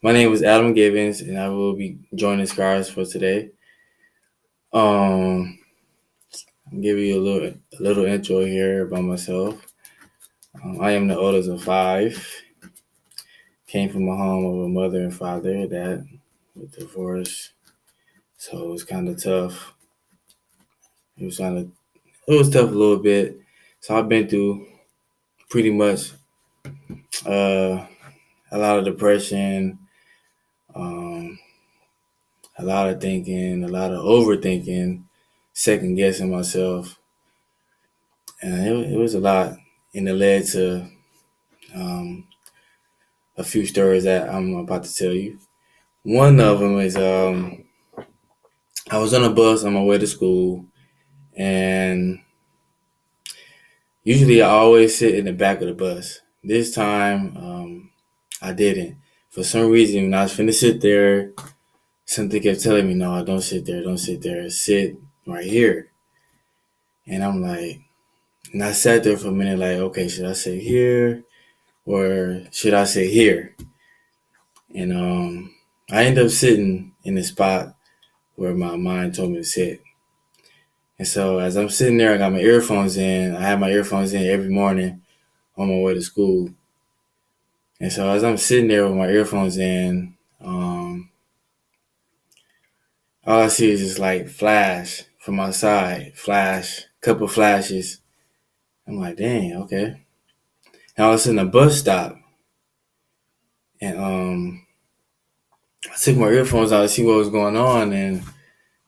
My name is Adam Gibbons, and I will be joining Scars for today. Um, I'll give you a little intro here about myself. I am the oldest of five. Came from a home of a mother and father that were divorced, so it was kind of tough. It was tough a little bit. So I've been through pretty much uh, a lot of depression, um, a lot of thinking, a lot of overthinking, second guessing myself. And it was a lot, and it led to um, a few stories that I'm about to tell you. One of them is I was on a bus on my way to school, and usually I always sit in the back of the bus. This time, I didn't. For some reason, when I was finna sit there, something kept telling me, "No, don't sit there, don't sit there, sit right here." And I'm like, and I sat there for a minute, like, okay, should I sit here or should I sit here? And I ended up sitting in the spot where my mind told me to sit. And so as I'm sitting there, I got my earphones in. I have my earphones in every morning on my way to school. And so as I'm sitting there with my earphones in, all I see is just like flash from my side, flash, couple flashes. I'm like, dang, okay. And all of a sudden, a bus stopped, and I took my earphones out to see what was going on, and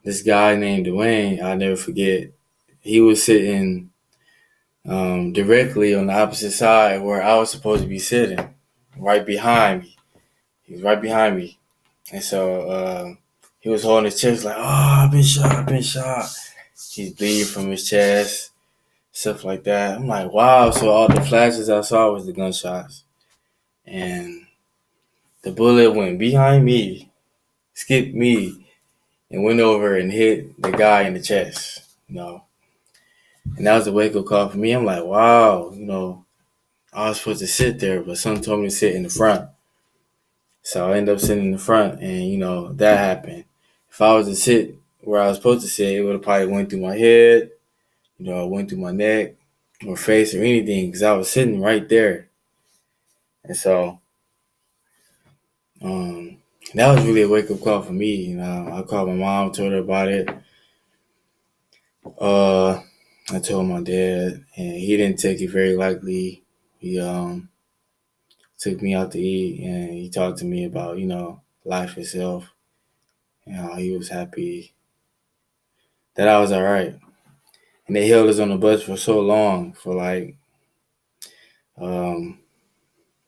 this guy named Dwayne, I'll never forget. He was sitting directly on the opposite side where I was supposed to be sitting, right behind me. He was right behind me, and so he was holding his chest like, "Oh, I've been shot, I've been shot." He's bleeding from his chest, stuff like that. I'm like, wow. So all the flashes I saw was the gunshots, and the bullet went behind me, skipped me, and went over and hit the guy in the chest. And that was a wake up call for me. I'm like, wow, I was supposed to sit there, but someone told me to sit in the front. So I ended up sitting in the front, and that happened. If I was to sit where I was supposed to sit, it would have probably went through my head, went through my neck or face or anything, because I was sitting right there. And so um, that was really a wake up call for me. I called my mom, told her about it. Uh, I told my dad, and he didn't take it very lightly. He took me out to eat, and he talked to me about life itself. He was happy that I was all right. And they held us on the bus for so long, for um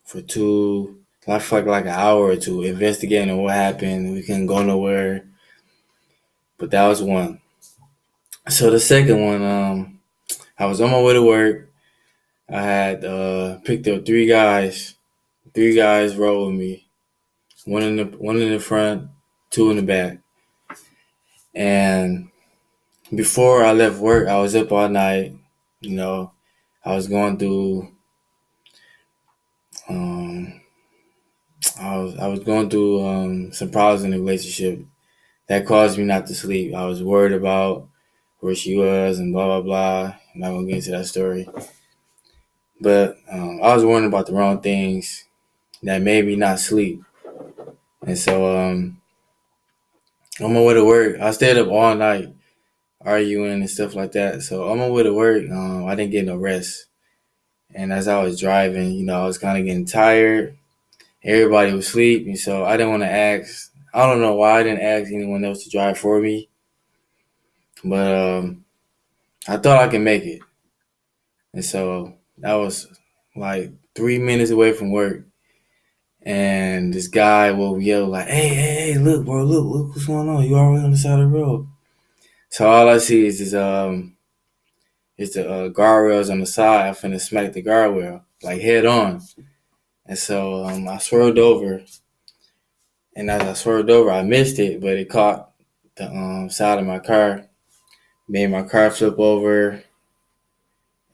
for two, I feel like an hour or two, investigating what happened. We couldn't go nowhere, but that was one. So the second one, I was on my way to work. I had picked up three guys. Three guys rode with me. One in the front, two in the back. And before I left work, I was up all night. You know, I was going through. Um, I was going through some problems in the relationship that caused me not to sleep. I was worried about where she was and blah blah blah. I'm not gonna get into that story, but I was worrying about the wrong things that made me not sleep. And so on my way to work, I stayed up all night arguing and stuff like that. So on my way to work, I didn't get no rest. And as I was driving, I was kind of getting tired. Everybody was asleep, and so I didn't want to ask. I don't know why I didn't ask anyone else to drive for me, but I thought I could make it. And so that was like 3 minutes away from work, and this guy will yell like, "Hey, hey, hey! Look, bro! Look! What's going on? You already on the side of the road." So all I see is this is the guardrails on the side. I'm finna smack the guardrail like head on, and so I swerved over, and as I swerved over, I missed it, but it caught the side of my car, made my car flip over,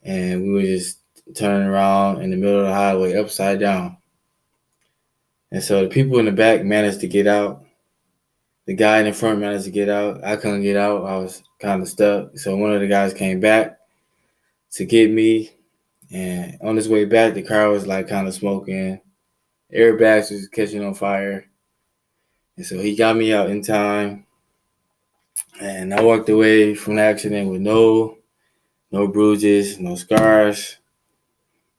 and we were just turning around in the middle of the highway upside down. And so the people in the back managed to get out. The guy in the front managed to get out. I couldn't get out. I was kind of stuck. So one of the guys came back to get me. And on his way back, the car was like kind of smoking. Airbags was catching on fire. And so he got me out in time. And I walked away from the accident with no bruises, no scars,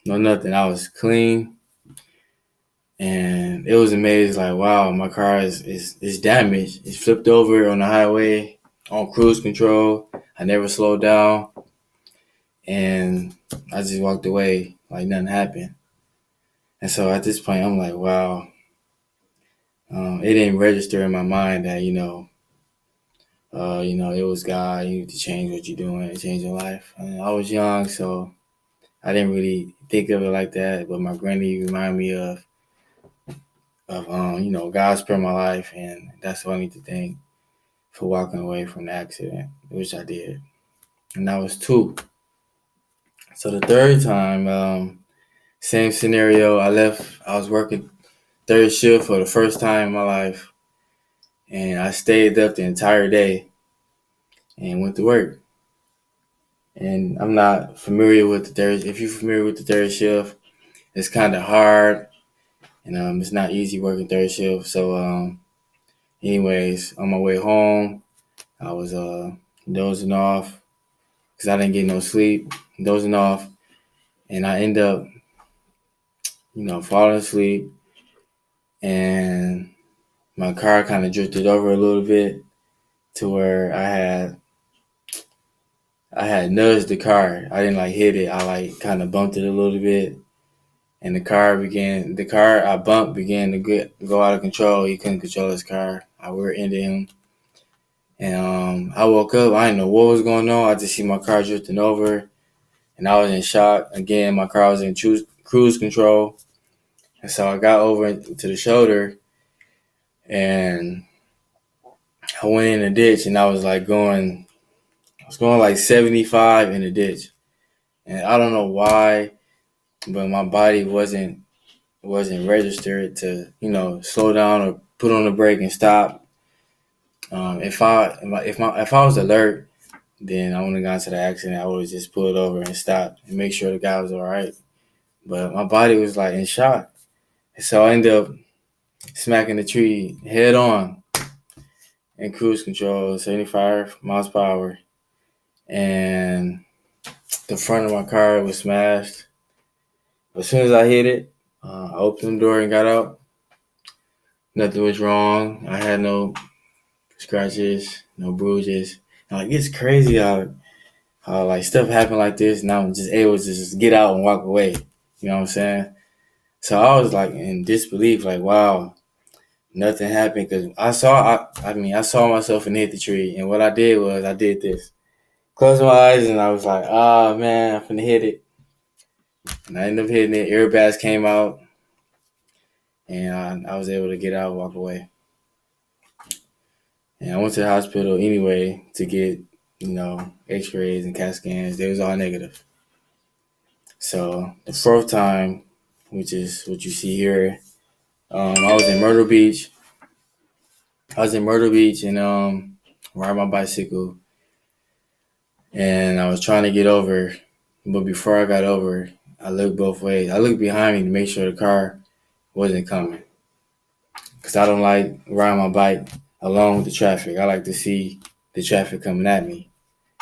no nothing. I was clean. And it was amazing. Like, wow, my car is damaged. It's flipped over on the highway on cruise control. I never slowed down. And I just walked away like nothing happened. And so at this point, I'm like, wow, it didn't register in my mind that, it was God. You need to change what you're doing, change your life. And I was young, so I didn't really think of it like that. But my granny reminded me of God spared my life, and that's what I need to thank for walking away from the accident, which I did. And that was two. So the third time, same scenario. I was working third shift for the first time in my life, and I stayed up the entire day and went to work. And I'm not familiar with the third. If you're familiar with the third shift, it's kind of hard, and it's not easy working third shift. So, anyways, on my way home, I was dozing off because I didn't get no sleep, dozing off, and I end up, falling asleep, and my car kind of drifted over a little bit to where I had nudged the car. I didn't like hit it. I like kind of bumped it a little bit, and the car I bumped began to go out of control. He couldn't control his car. I rear-ended him, and I woke up. I didn't know what was going on. I just see my car drifting over, and I was in shock. Again, my car was in cruise control, and so I got over to the shoulder, and I went in the ditch, and I was going like 75 in the ditch, and I don't know why, but my body wasn't registered to slow down or put on the brake and stop. If I was alert, then I wouldn't have gotten to the accident. I would have just pulled over and stopped and make sure the guy was all right. But my body was like in shock, so I ended up smacking the tree head on in cruise control, 75 miles per hour, and the front of my car was smashed. As soon as I hit it, I opened the door and got out. Nothing was wrong. I had no scratches, no bruises. And like, it's crazy how like stuff happened like this, and I'm just able to just get out and walk away. You know what I'm saying? So I was like in disbelief, like, wow, nothing happened, because I saw myself and hit the tree, and what I did was I did this, closed my eyes, and I was like, oh man, I'm finna hit it, and I ended up hitting it. Airbags came out, and I was able to get out and walk away. And I went to the hospital anyway to get, x-rays and CAT scans. They was all negative. So the fourth time, which is what you see here, I was in Myrtle Beach. And riding my bicycle, and I was trying to get over. But before I got over, I looked both ways. I looked behind me to make sure the car wasn't coming, because I don't like riding my bike along with the traffic. I like to see the traffic coming at me.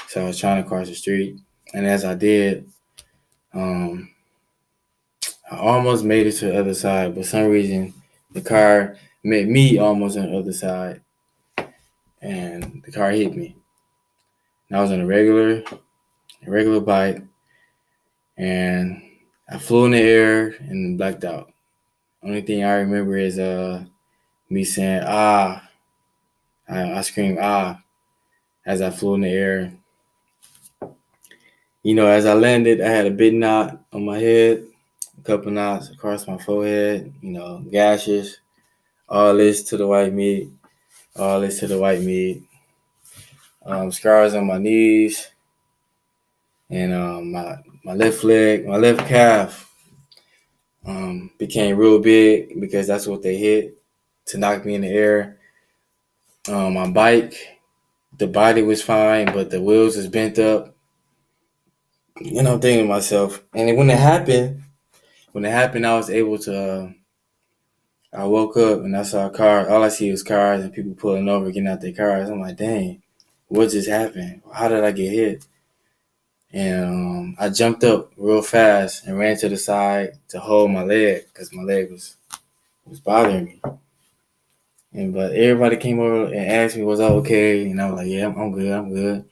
So I was trying to cross the street, and as I did, I almost made it to the other side. But for some reason, the car met me almost on the other side, and the car hit me. And I was on a regular bike, and I flew in the air and blacked out. Only thing I remember is me saying ah. I screamed ah as I flew in the air. As I landed, I had a big knot on my head, a couple knots across my forehead, gashes, all this to the white meat, scars on my knees, and my left leg, my left calf, became real big because that's what they hit to knock me in the air. My bike, the body was fine, but the wheels was bent up. And I'm thinking to myself, and when it happened, I was able to. I woke up and I saw cars. All I see was cars and people pulling over, getting out their cars. I'm like, dang, what just happened? How did I get hit? And I jumped up real fast and ran to the side to hold my leg because my leg was bothering me. But everybody came over and asked me, was I okay? And I was like, yeah, I'm good, I'm good.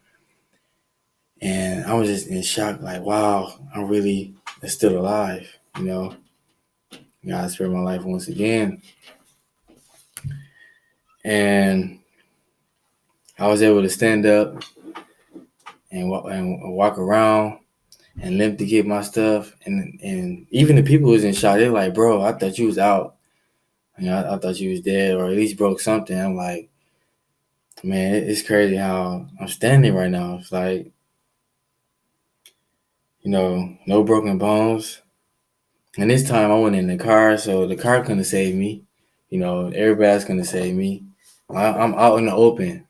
And I was just in shock, like, wow, I'm really still alive. God spared my life once again. And I was able to stand up and walk around and limp to get my stuff. And even the people who was in shock, they're like, bro, I thought you was out. I thought you was dead or at least broke something. I'm like, man, it's crazy how I'm standing right now. It's like, no broken bones. And this time I went in the car, so the car couldn't save me. Everybody's gonna save me. I'm out in the open,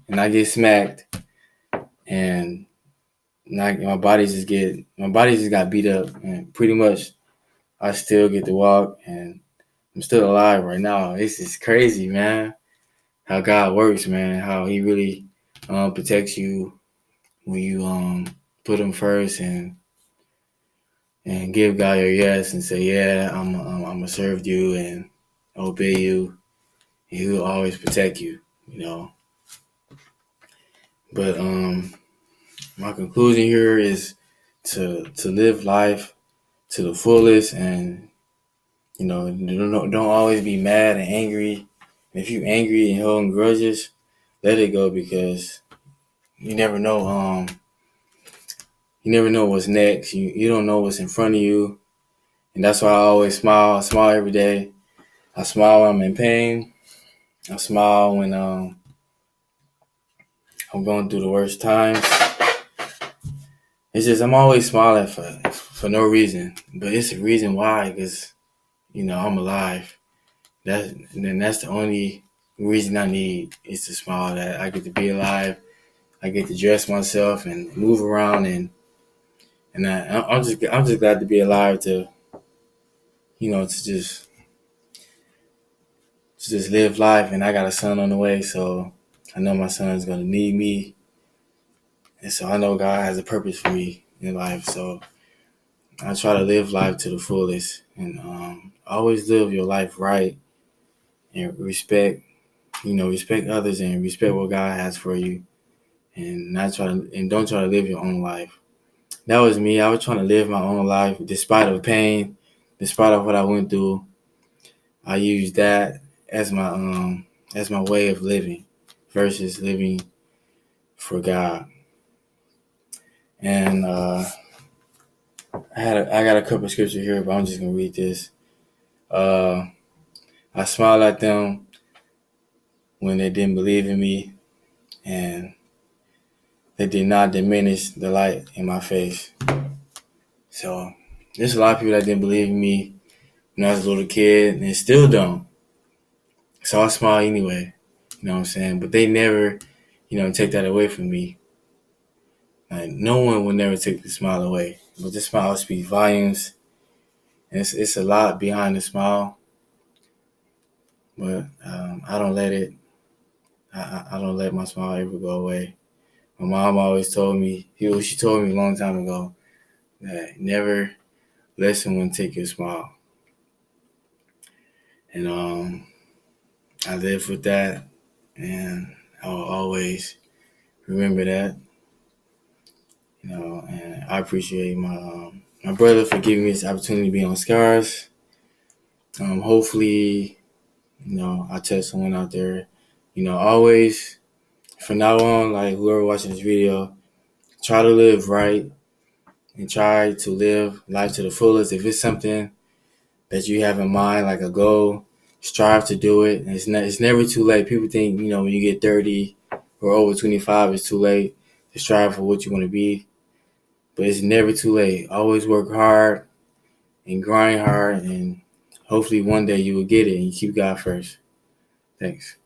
and I get smacked, and my body just got beat up, and pretty much I still get to walk, and I'm still alive right now. This is crazy, man. How God works, man. How He really protects you when you put Him first and give God your yes and say, yeah, I'm gonna serve you and obey you. He will always protect you. But my conclusion here is to live life to the fullest, and don't always be mad and angry. And if you're angry and holding grudges, let it go because you never know. You never know what's next. You don't know what's in front of you, and that's why I always smile. I smile every day. I smile when I'm in pain. I smile when I'm going through the worst times. It's just I'm always smiling for no reason, but it's a reason why, because I'm alive. That's the only reason I need is to smile. That I get to be alive. I get to dress myself and move around, and I'm just glad to be alive to just live life. And I got a son on the way, so I know my son is gonna need me, and so I know God has a purpose for me in life. So I try to live life to the fullest, and always live your life right and respect others and respect what God has for you, and don't try to live your own life. That was me. I was trying to live my own life despite of pain, despite of what I went through. I used that as my way of living versus living for God. And I got a couple of scriptures here, but I'm just gonna read this. Uh, I smiled at them when they didn't believe in me, and they did not diminish the light in my face. So there's a lot of people that didn't believe in me when I was a little kid, and still don't. So I smile anyway. You know what I'm saying? But they never, take that away from me. Like, no one will never take the smile away. But the smile speaks volumes. And it's a lot behind the smile. But I don't let it. I don't let my smile ever go away. My mom always told me. She told me a long time ago that never let someone take your smile. And I live with that, and I will always remember that. And I appreciate my brother for giving me this opportunity to be on Scars. Hopefully, I tell someone out there, always from now on, like whoever watching this video, try to live right and try to live life to the fullest. If it's something that you have in mind, like a goal, strive to do it. And it's never too late. People think, when you get 30 or over 25, it's too late to strive for what you want to be. But it's never too late. Always work hard and grind hard, and hopefully one day you will get it and you keep God first. Thanks.